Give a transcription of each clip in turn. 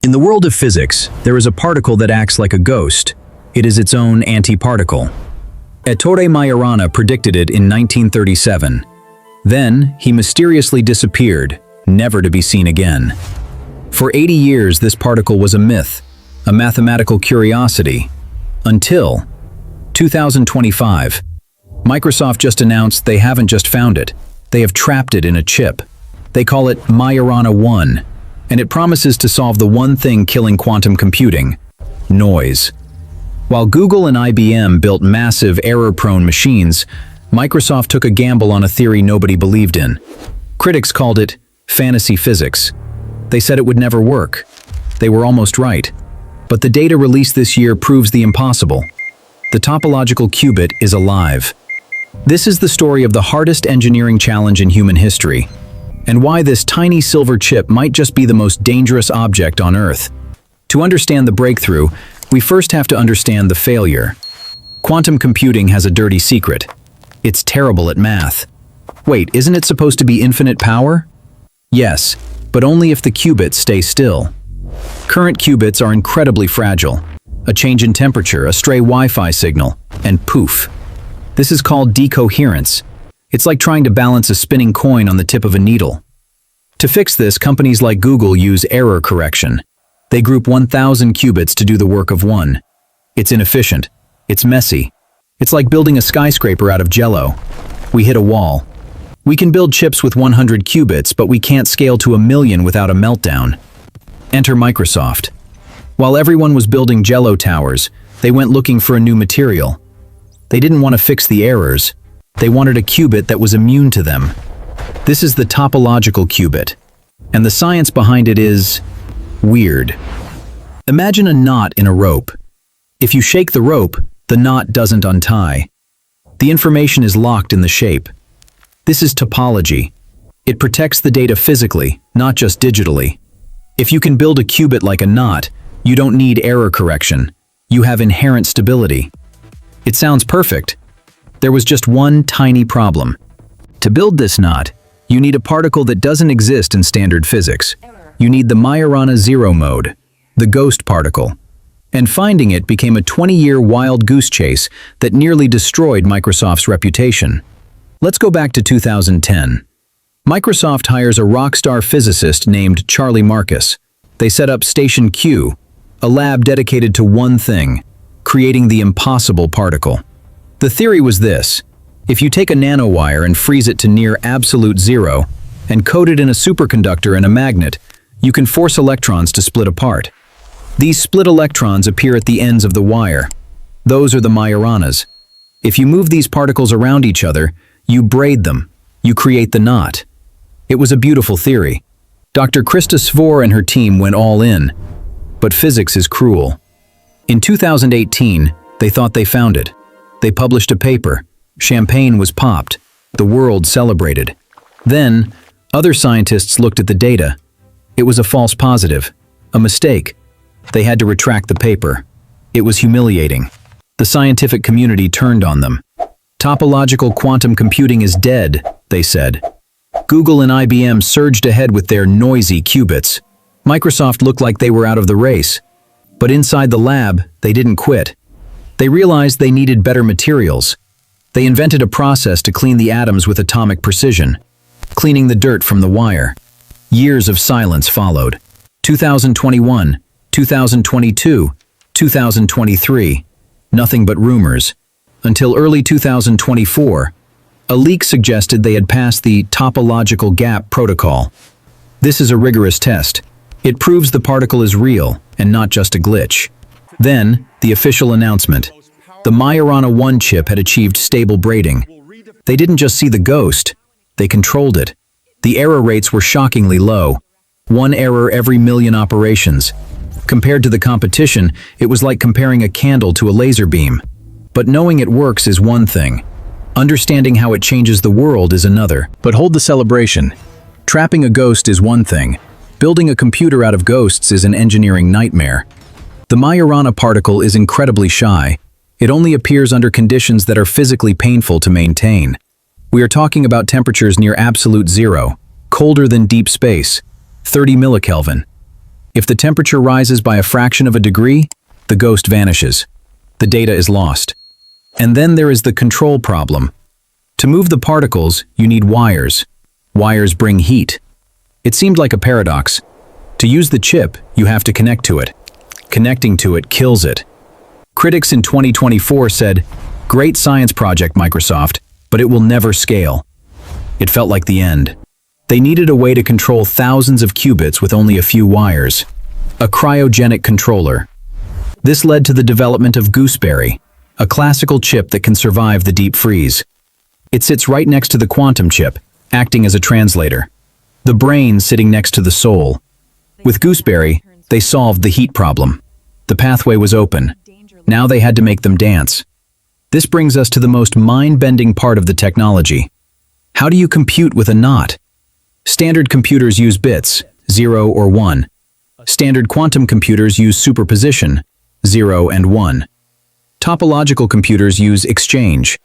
In the world of physics, there is a particle that acts like a ghost. It is its own antiparticle. Ettore Majorana predicted it in 1937. Then, he mysteriously disappeared, never to be seen again. For 80 years, this particle was a myth, a mathematical curiosity, until 2025. Microsoft just announced they haven't just found it, they have trapped it in a chip. They call it Majorana 1, and it promises to solve the one thing killing quantum computing: noise. While Google and IBM built massive, error-prone machines, Microsoft took a gamble on a theory nobody believed in. Critics called it fantasy physics. They said it would never work. They were almost right. But the data released this year proves the impossible. The topological qubit is alive. This is the story of the hardest engineering challenge in human history, and why this tiny silver chip might just be the most dangerous object on Earth. To understand the breakthrough, we first have to understand the failure. Quantum computing has a dirty secret. It's terrible at math. Wait, isn't it supposed to be infinite power? Yes, but only if the qubits stay still. Current qubits are incredibly fragile. A change in temperature, a stray Wi-Fi signal, and poof. This is called decoherence. It's like trying to balance a spinning coin on the tip of a needle. To fix this, companies like Google use error correction. They group 1,000 qubits to do the work of one. It's inefficient. It's messy. It's like building a skyscraper out of jello. We hit a wall. We can build chips with 100 qubits, but we can't scale to 1,000,000 without a meltdown. Enter Microsoft. While everyone was building jello towers, they went looking for a new material. They didn't want to fix the errors. They wanted a qubit that was immune to them. This is the topological qubit, and the science behind it is weird. Imagine a knot in a rope. If you shake the rope, the knot doesn't untie. The information is locked in the shape. This is topology. It protects the data physically, not just digitally. If you can build a qubit like a knot, you don't need error correction. You have inherent stability. It sounds perfect. There was just one tiny problem. To build this knot, you need a particle that doesn't exist in standard physics. You need the Majorana zero mode, the ghost particle. And finding it became a 20-year wild goose chase that nearly destroyed Microsoft's reputation. Let's go back to 2010. Microsoft hires a rock star physicist named Charlie Marcus. They set up Station Q, a lab dedicated to one thing: creating the impossible particle. The theory was this: if you take a nanowire and freeze it to near absolute zero, and coat it in a superconductor and a magnet, you can force electrons to split apart. These split electrons appear at the ends of the wire. Those are the Majoranas. If you move these particles around each other, you braid them. You create the knot. It was a beautiful theory. Dr. Krista Svor and her team went all in. But physics is cruel. In 2018, they thought they found it. They published a paper. Champagne was popped. The world celebrated. Then, other scientists looked at the data. It was a false positive, a mistake. They had to retract the paper. It was humiliating. The scientific community turned on them. Topological quantum computing is dead, they said. Google and IBM surged ahead with their noisy qubits. Microsoft looked like they were out of the race. But inside the lab, they didn't quit. They realized they needed better materials. They invented a process to clean the atoms with atomic precision, cleaning the dirt from the wire. Years of silence followed. 2021, 2022, 2023. Nothing but rumors. Until early 2024, a leak suggested they had passed the topological gap protocol. This is a rigorous test. It proves the particle is real and not just a glitch. Then, the official announcement. The Majorana 1 chip had achieved stable braiding. They didn't just see the ghost, they controlled it. The error rates were shockingly low. One error every 1,000,000 operations. Compared to the competition, it was like comparing a candle to a laser beam. But knowing it works is one thing. Understanding how it changes the world is another. But hold the celebration. Trapping a ghost is one thing. Building a computer out of ghosts is an engineering nightmare. The Majorana particle is incredibly shy. It only appears under conditions that are physically painful to maintain. We are talking about temperatures near absolute zero, colder than deep space, 30 millikelvin. If the temperature rises by a fraction of a degree, the ghost vanishes. The data is lost. And then there is the control problem. To move the particles, you need wires. Wires bring heat. It seemed like a paradox. To use the chip, you have to connect to it. Connecting to it kills it. Critics in 2024 said, "Great science project, Microsoft, but it will never scale." It felt like the end. They needed a way to control thousands of qubits with only a few wires. A cryogenic controller. This led to the development of Gooseberry, a classical chip that can survive the deep freeze. It sits right next to the quantum chip, acting as a translator. The brain sitting next to the soul. With Gooseberry, they solved the heat problem. The pathway was open. Now they had to make them dance. This brings us to the most mind-bending part of the technology. How do you compute with a knot? Standard computers use bits, 0 or 1. Standard quantum computers use superposition, 0 and 1. Topological computers use exchange.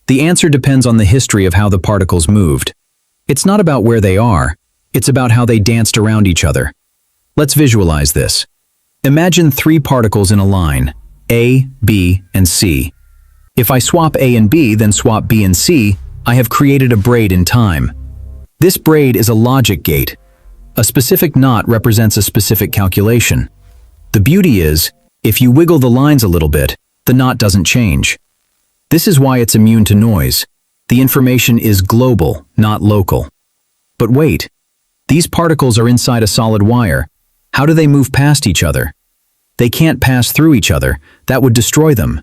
The answer depends on the history of how the particles moved. It's not about where they are, it's about how they danced around each other. Let's visualize this. Imagine 3 particles in a line, A, B, and C. If I swap A and B, then swap B and C, I have created a braid in time. This braid is a logic gate. A specific knot represents a specific calculation. The beauty is, if you wiggle the lines a little bit, the knot doesn't change. This is why it's immune to noise. The information is global, not local. But wait, these particles are inside a solid wire. How do they move past each other? They can't pass through each other. That would destroy them.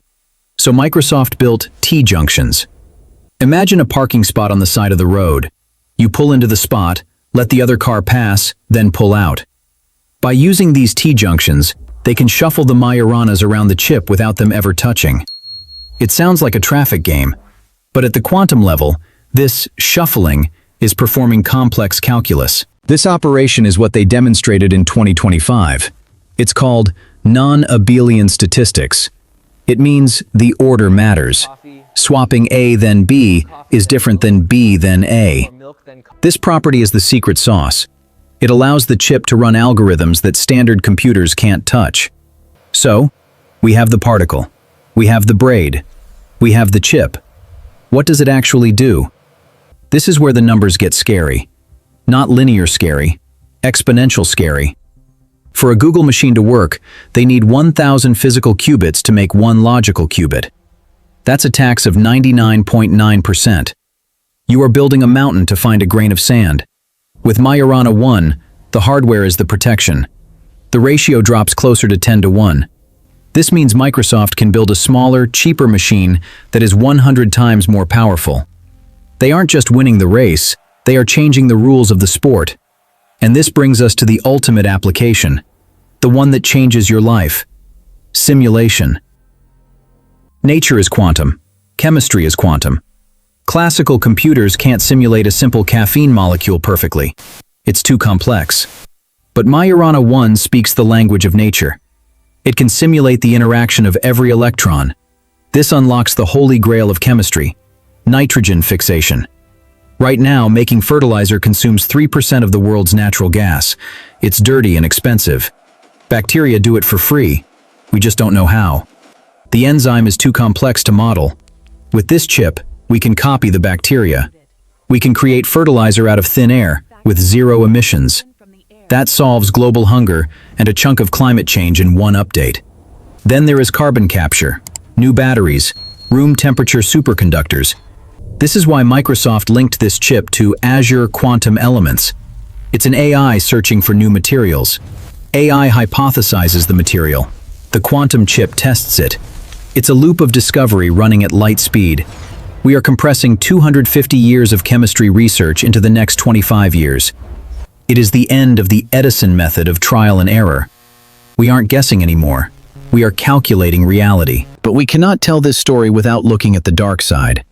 So Microsoft built T-junctions. Imagine a parking spot on the side of the road. You pull into the spot, let the other car pass, then pull out. By using these T-junctions, they can shuffle the Majoranas around the chip without them ever touching. It sounds like a traffic game, but at the quantum level, this shuffling is performing complex calculus. This operation is what they demonstrated in 2025. It's called non-abelian statistics. It means the order matters. Swapping A then B is different than B then A. This property is the secret sauce. It allows the chip to run algorithms that standard computers can't touch. So, we have the particle. We have the braid. We have the chip. What does it actually do? This is where the numbers get scary. Not linear scary, exponential scary. For a Google machine to work, they need 1,000 physical qubits to make one logical qubit. That's a tax of 99.9%. You are building a mountain to find a grain of sand. With Majorana 1, the hardware is the protection. The ratio drops closer to 10 to 1. This means Microsoft can build a smaller, cheaper machine that is 100 times more powerful. They aren't just winning the race, they are changing the rules of the sport. And this brings us to the ultimate application, the one that changes your life. Simulation. Nature is quantum. Chemistry is quantum. Classical computers can't simulate a simple caffeine molecule perfectly. It's too complex. But Majorana 1 speaks the language of nature. It can simulate the interaction of every electron. This unlocks the holy grail of chemistry, nitrogen fixation. Right now, making fertilizer consumes 3% of the world's natural gas. It's dirty and expensive. Bacteria do it for free. We just don't know how. The enzyme is too complex to model. With this chip, we can copy the bacteria. We can create fertilizer out of thin air with 0 emissions. That solves global hunger and a chunk of climate change in one update. Then there is carbon capture, new batteries, room temperature superconductors. This is why Microsoft linked this chip to Azure Quantum Elements. It's an AI searching for new materials. AI hypothesizes the material. The quantum chip tests it. It's a loop of discovery running at light speed. We are compressing 250 years of chemistry research into the next 25 years. It is the end of the Edison method of trial and error. We aren't guessing anymore. We are calculating reality. But we cannot tell this story without looking at the dark side.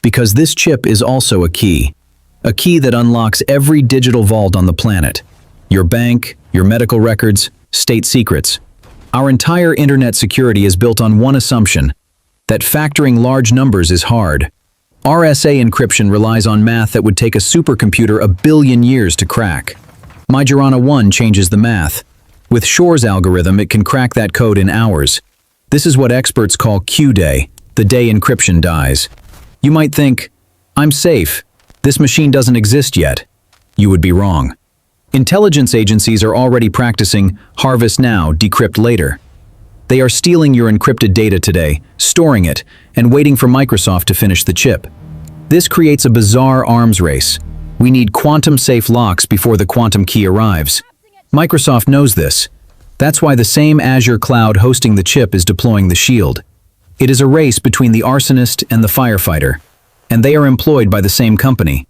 Because this chip is also a key that unlocks every digital vault on the planet. Your bank, your medical records, state secrets. Our entire internet security is built on one assumption, that factoring large numbers is hard. RSA encryption relies on math that would take a supercomputer 1 billion years to crack. Majorana 1 changes the math. With Shor's algorithm, it can crack that code in hours. This is what experts call Q-Day, the day encryption dies. You might think, I'm safe. This machine doesn't exist yet. You would be wrong. Intelligence agencies are already practicing harvest now, decrypt later. They are stealing your encrypted data today, storing it, and waiting for Microsoft to finish the chip. This creates a bizarre arms race. We need quantum-safe locks before the quantum key arrives. Microsoft knows this. That's why the same Azure cloud hosting the chip is deploying the shield. It is a race between the arsonist and the firefighter, and they are employed by the same company.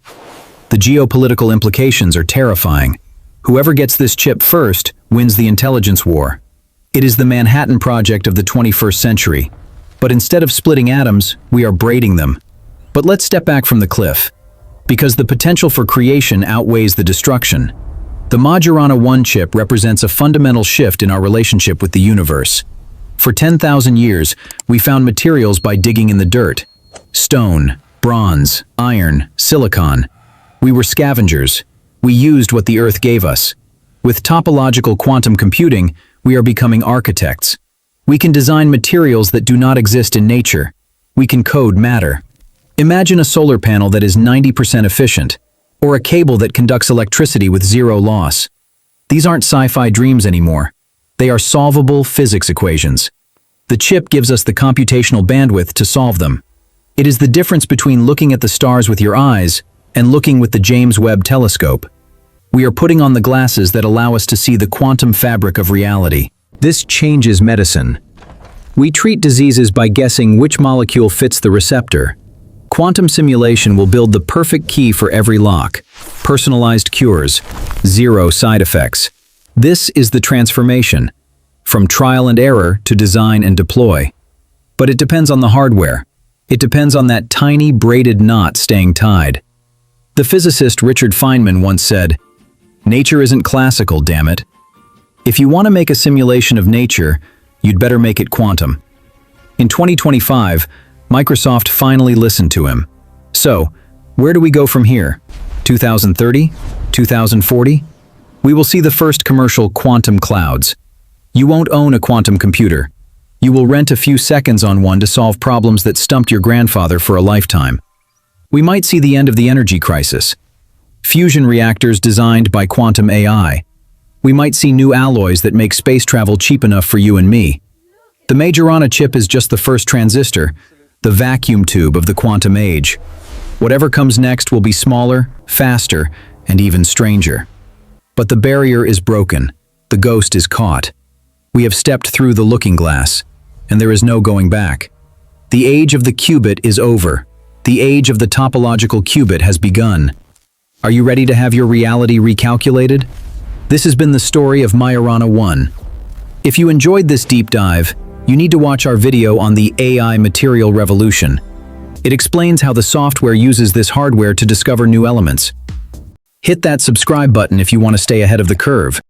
The geopolitical implications are terrifying. Whoever gets this chip first wins the intelligence war. It is the Manhattan Project of the 21st century. But instead of splitting atoms, we are braiding them. But let's step back from the cliff. Because the potential for creation outweighs the destruction. The Majorana 1 chip represents a fundamental shift in our relationship with the universe. For 10,000 years, we found materials by digging in the dirt. Stone, bronze, iron, silicon. We were scavengers. We used what the Earth gave us. With topological quantum computing, we are becoming architects. We can design materials that do not exist in nature. We can code matter. Imagine a solar panel that is 90% efficient, or a cable that conducts electricity with zero loss. These aren't sci-fi dreams anymore. They are solvable physics equations. The chip gives us the computational bandwidth to solve them. It is the difference between looking at the stars with your eyes and looking with the James Webb Telescope. We are putting on the glasses that allow us to see the quantum fabric of reality. This changes medicine. We treat diseases by guessing which molecule fits the receptor. Quantum simulation will build the perfect key for every lock. Personalized cures. Zero side effects. This is the transformation. From trial and error to design and deploy. But it depends on the hardware. It depends on that tiny braided knot staying tied. The physicist Richard Feynman once said, "Nature isn't classical, damn it." If you want to make a simulation of nature, you'd better make it quantum. In 2025, Microsoft finally listened to him. So, where do we go from here? 2030? 2040? We will see the first commercial quantum clouds. You won't own a quantum computer. You will rent a few seconds on one to solve problems that stumped your grandfather for a lifetime. We might see the end of the energy crisis. Fusion reactors designed by quantum AI. We might see new alloys that make space travel cheap enough for you and me. The Majorana chip is just the first transistor, the vacuum tube of the quantum age. Whatever comes next will be smaller, faster, and even stranger. But the barrier is broken. The ghost is caught. We have stepped through the looking glass, and there is no going back. The age of the qubit is over. The age of the topological qubit has begun. Are you ready to have your reality recalculated? This has been the story of Majorana 1. If you enjoyed this deep dive, you need to watch our video on the AI material revolution. It explains how the software uses this hardware to discover new elements. Hit that subscribe button if you want to stay ahead of the curve.